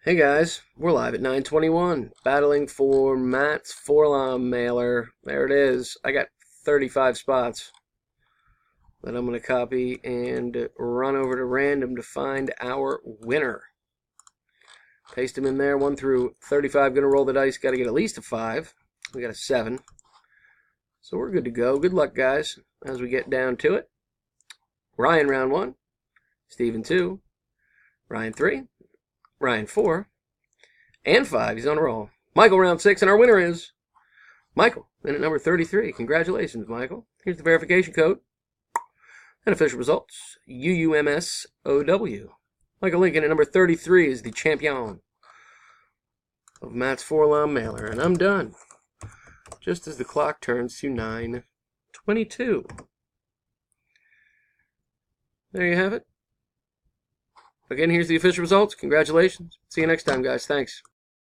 Hey guys, we're live at 9:21, battling for Matt's Forlom mailer. There it is. I got 35 spots that I'm going to copy and run over to random to find our winner. Paste them in there, 1 through 35. Going to roll the dice. Got to get at least a 5. We got a 7. So we're good to go. Good luck, guys, as we get down to it. Ryan, round 1. Steven, 2. Ryan, 3. Ryan, 4. And 5. He's on a roll. Michael, round 6, and our winner is Michael, in at number 33. Congratulations, Michael. Here's the verification code and official results. UUMSOW. Michael Lincoln at number 33 is the champion of Matt's Forlom mailer. And I'm done. Just as the clock turns to 9:22. There you have it. Again, here's the official results. Congratulations. See you next time, guys. Thanks.